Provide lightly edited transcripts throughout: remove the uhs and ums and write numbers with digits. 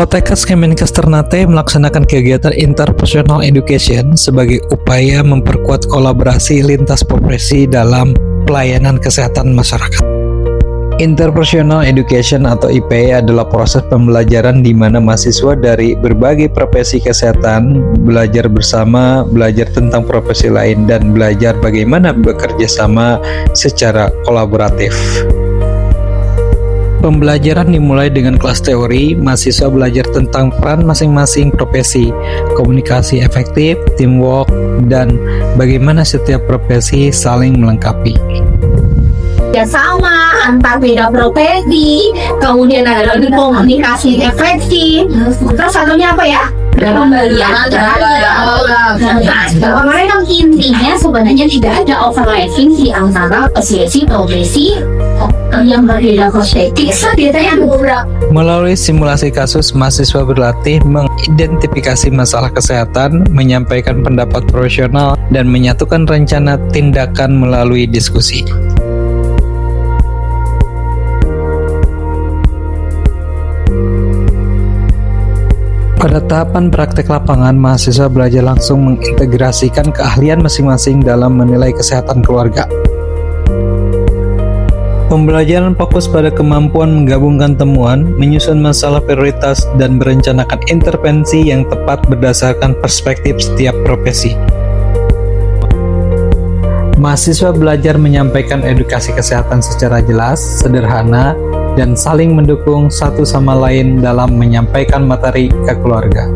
Poltekkes Kemenkes Ternate melaksanakan kegiatan Interprofessional Education sebagai upaya memperkuat kolaborasi lintas profesi dalam pelayanan kesehatan masyarakat. Interprofessional Education atau IPE adalah proses pembelajaran di mana mahasiswa dari berbagai profesi kesehatan belajar bersama, belajar tentang profesi lain, dan belajar bagaimana bekerja sama secara kolaboratif. Pembelajaran dimulai dengan kelas teori, mahasiswa belajar tentang peran masing-masing profesi, komunikasi efektif, teamwork, dan bagaimana setiap profesi saling melengkapi. Ya sama antar beda profesi, kemudian ada komunikasi efektif, terus satunya apa ya? Pembalian. Mereka intinya sebenarnya tidak ada overlapping di antara profesi yang berbeda perspektif. Melalui simulasi kasus, mahasiswa berlatih mengidentifikasi masalah kesehatan, menyampaikan pendapat profesional, dan menyatukan rencana tindakan melalui diskusi. Pada tahapan praktek lapangan, mahasiswa belajar langsung mengintegrasikan keahlian masing-masing dalam menilai kesehatan keluarga. Pembelajaran fokus pada kemampuan menggabungkan temuan, menyusun masalah prioritas, dan merencanakan intervensi yang tepat berdasarkan perspektif setiap profesi. Mahasiswa belajar menyampaikan edukasi kesehatan secara jelas, sederhana, dan saling mendukung satu sama lain dalam menyampaikan materi ke keluarga.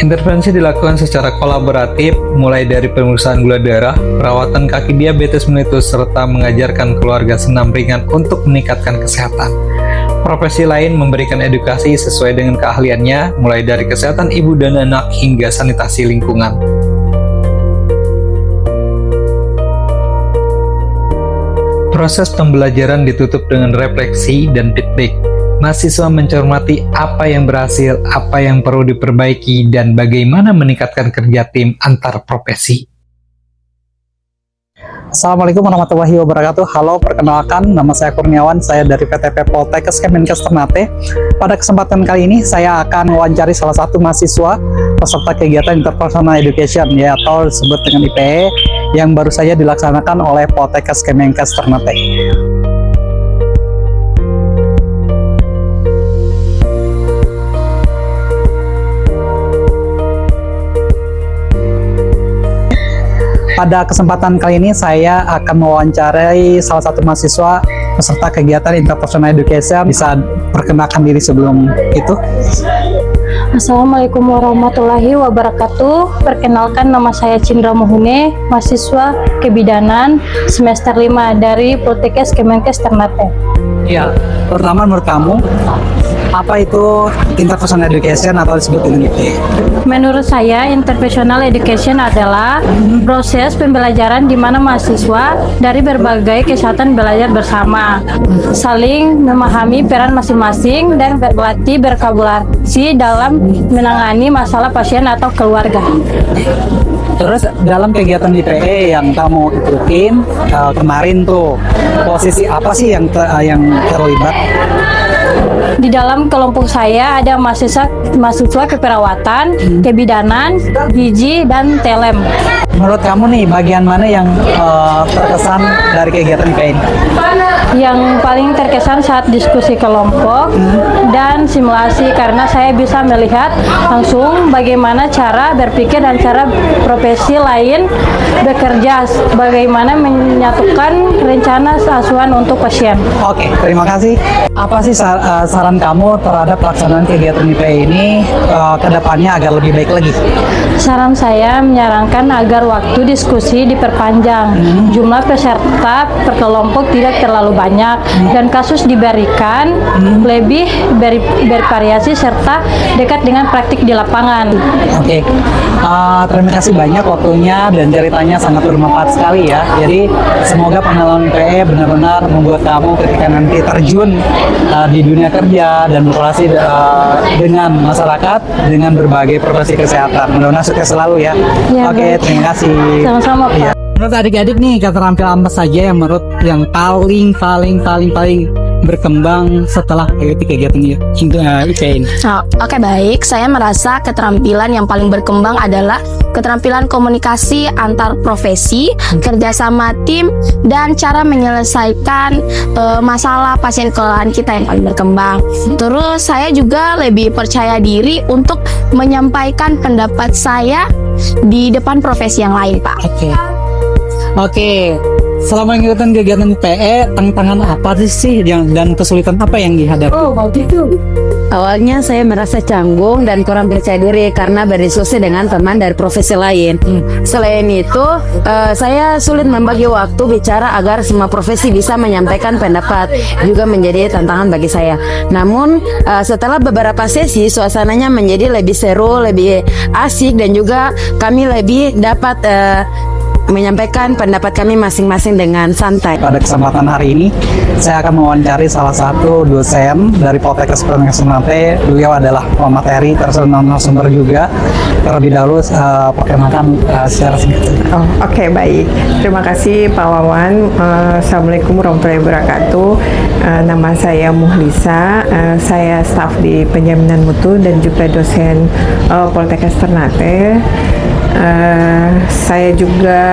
Intervensi dilakukan secara kolaboratif, mulai dari pemeriksaan gula darah, perawatan kaki diabetes mellitus, serta mengajarkan keluarga senam ringan untuk meningkatkan kesehatan. Profesi lain memberikan edukasi sesuai dengan keahliannya, mulai dari kesehatan ibu dan anak hingga sanitasi lingkungan. Proses pembelajaran ditutup dengan refleksi dan feedback. Mahasiswa mencermati apa yang berhasil, apa yang perlu diperbaiki, dan bagaimana meningkatkan kerja tim antar profesi. Assalamualaikum warahmatullahi wabarakatuh. Halo, perkenalkan, nama saya Kurniawan, saya dari PTP Poltekkes Kemenkes Ternate. Pada kesempatan kali ini, saya akan mewawancari salah satu mahasiswa peserta kegiatan Interprofessional Education, atau disebut dengan IPE, yang baru saja dilaksanakan oleh Poltekkes Kemenkes Ternate. Pada kesempatan kali ini saya akan mewawancarai salah satu mahasiswa peserta kegiatan Interprofessional Education. Bisa perkenalkan diri sebelum itu? Assalamualaikum warahmatullahi wabarakatuh. Perkenalkan, nama saya Cindra Muhune, mahasiswa kebidanan semester 5 dari Poltekkes Kemenkes Ternate. Ya, pertama menurut kamu, apa itu Interprofessional Education atau disebut dengan IPE? Menurut saya, Interprofessional Education adalah proses pembelajaran di mana mahasiswa dari berbagai kesehatan belajar bersama, saling memahami peran masing-masing, dan berlatih berkolaborasi dalam menangani masalah pasien atau keluarga. Terus dalam kegiatan IPE yang kamu ikutin kemarin tuh, posisi apa sih yang terlibat? Di dalam kelompok saya ada mahasiswa keperawatan, kebidanan, gizi, dan telem. Menurut kamu nih, bagian mana yang terkesan dari kegiatan IPE ini? Yang paling terkesan saat diskusi kelompok dan simulasi, karena saya bisa melihat langsung bagaimana cara berpikir dan cara profesi lain bekerja, bagaimana menyatukan rencana asuhan untuk pasien. Oke, terima kasih. Apa sih saran kamu terhadap pelaksanaan kegiatan IPE ini ke depannya agar lebih baik lagi? Saran saya menyarankan agar waktu diskusi diperpanjang, jumlah peserta per kelompok tidak terlalu banyak, dan kasus diberikan lebih bervariasi serta dekat dengan praktik di lapangan. Oke, terima kasih banyak waktunya dan ceritanya sangat bermanfaat sekali ya. Jadi semoga pengalaman IPE benar-benar membuat kamu ketika nanti terjun di dunia kerja dan berrelasi dengan masyarakat dengan berbagai profesi kesehatan. Mudah-mudahan sukses selalu ya. Oke, terima kasih. Sama-sama, Pak. Menurut adik-adik nih, keterampilan apa saja yang menurut yang paling berkembang setelah mengikuti kegiatan IPE ini? Oke, baik. Saya merasa keterampilan yang paling berkembang adalah keterampilan komunikasi antar profesi, kerjasama tim, dan cara menyelesaikan masalah pasien keluhan kita yang paling berkembang. Terus saya juga lebih percaya diri untuk menyampaikan pendapat saya di depan profesi yang lain, Pak. Oke. Selama mengikuti kegiatan IPE, tantangan apa sih dan kesulitan apa yang dihadapi? Awalnya saya merasa canggung dan kurang percaya diri karena berdiskusi dengan teman dari profesi lain. Selain itu, saya sulit membagi waktu bicara agar semua profesi bisa menyampaikan pendapat, juga menjadi tantangan bagi saya. Namun, setelah beberapa sesi, suasananya menjadi lebih seru, lebih asik, dan juga kami lebih dapat menyampaikan pendapat kami masing-masing dengan santai. Pada kesempatan hari ini, saya akan mewawancari salah satu dosen dari Poltekkes Ternate. Beliau adalah pemateri terus narasumber juga. Terlebih dahulu, perkenalkan secara singkat. Oke, baik. Terima kasih Pak Wawan. Assalamualaikum warahmatullahi wabarakatuh. Nama saya Muhlisa. Saya staf di penjaminan mutu dan juga dosen Poltekkes Ternate. Saya juga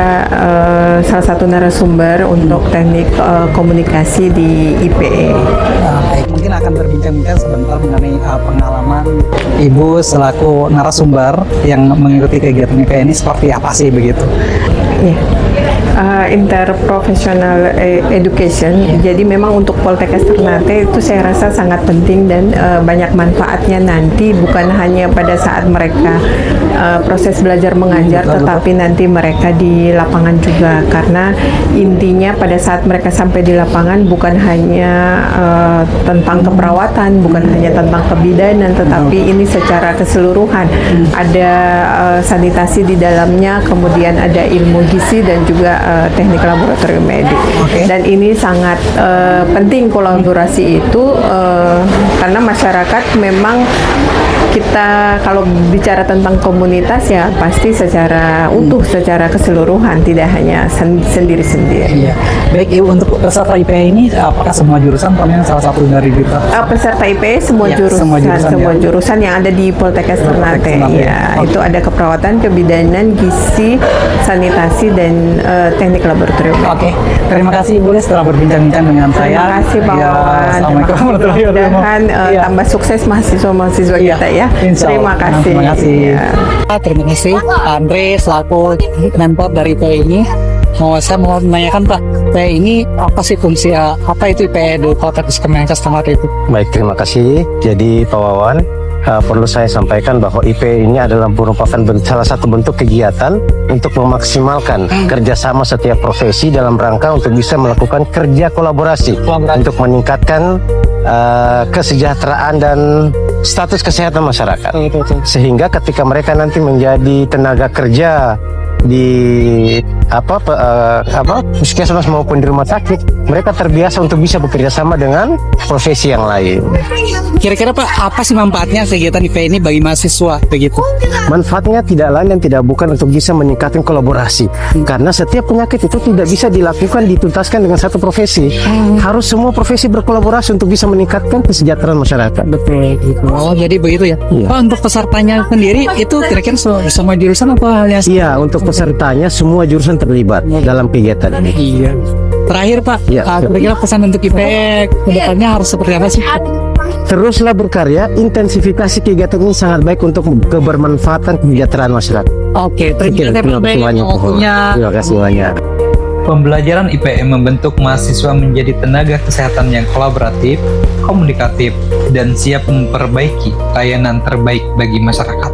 salah satu narasumber untuk teknik komunikasi di IPE. Mungkin akan berbincang-bincang sebentar mengenai pengalaman Ibu selaku narasumber yang mengikuti kegiatan IPE ini seperti apa sih begitu? Ya. Interprofessional education. Jadi memang untuk Poltekkes Ternate itu saya rasa sangat penting dan banyak manfaatnya nanti, bukan hanya pada saat mereka proses belajar mengajar, tetapi nanti mereka di lapangan juga, karena intinya pada saat mereka sampai di lapangan bukan hanya tentang keperawatan, bukan hanya tentang kebidanan, tetapi ini secara keseluruhan. Ada sanitasi di dalamnya, kemudian ada ilmu gizi dan juga teknik laboratorium medik. Dan ini sangat penting kolaborasi itu karena masyarakat memang kita kalau bicara tentang komunitas ya pasti secara utuh, secara keseluruhan, tidak hanya sendiri-sendiri. Iya. Baik Ibu, untuk peserta IPE ini apakah semua jurusan atau yang salah satu dari kita? Peserta IPE semua jurusan yang ada di Poltekkes Ternate. Ya, itu ada keperawatan, kebidanan, gizi, sanitasi, dan teknik laboratorium. Oke, terima kasih Ibu setelah berbincang-bincang dengan saya. Terima kasih Pak Wawan. Assalamualaikum warahmatullahi wabarakatuh. Mudah-mudahan tambah sukses mahasiswa-mahasiswa kita ya. Terima kasih. Terima kasih. Ya. Terima kasih Andre selaku mentor dari IPE ini. Saya mau menanyakan Pak, IPE ini apa sih fungsi apa itu IPE di Poltekkes Ternate itu? Baik, terima kasih. Jadi Pak Wawan, perlu saya sampaikan bahwa IPE ini adalah merupakan salah satu bentuk kegiatan untuk memaksimalkan kerjasama setiap profesi dalam rangka untuk bisa melakukan kerja kolaborasi untuk meningkatkan kesejahteraan dan status kesehatan masyarakat. Sehingga ketika mereka nanti menjadi tenaga kerja di puskesmas maupun di rumah sakit, mereka terbiasa untuk bisa bekerja sama dengan profesi yang lain. Kira-kira Pak, apa sih manfaatnya kegiatan IPE ini bagi mahasiswa begitu? Manfaatnya tidak lain dan tidak bukan untuk bisa meningkatkan kolaborasi, karena setiap penyakit itu tidak bisa dilakukan dituntaskan dengan satu profesi. Harus semua profesi berkolaborasi untuk bisa meningkatkan kesejahteraan masyarakat. Betul gitu. Oh, jadi begitu ya. Iya. Pak, untuk pesertanya sendiri itu kira-kira semua jurusan apa halnya? Iya, untuk pesertanya semua jurusan terlibat dalam kegiatan ini. Iya. Terakhir Pak, kira-kira pesan untuk IPE kedepannya harus seperti apa sih? Teruslah berkarya, intensifikasi kegiatan ini sangat baik untuk kebermanfaatan kesejahteraan masyarakat. Oke, terima kasih banyak. Terima kasih banyak. Pembelajaran IPE membentuk mahasiswa menjadi tenaga kesehatan yang kolaboratif, komunikatif, dan siap memperbaiki layanan terbaik bagi masyarakat.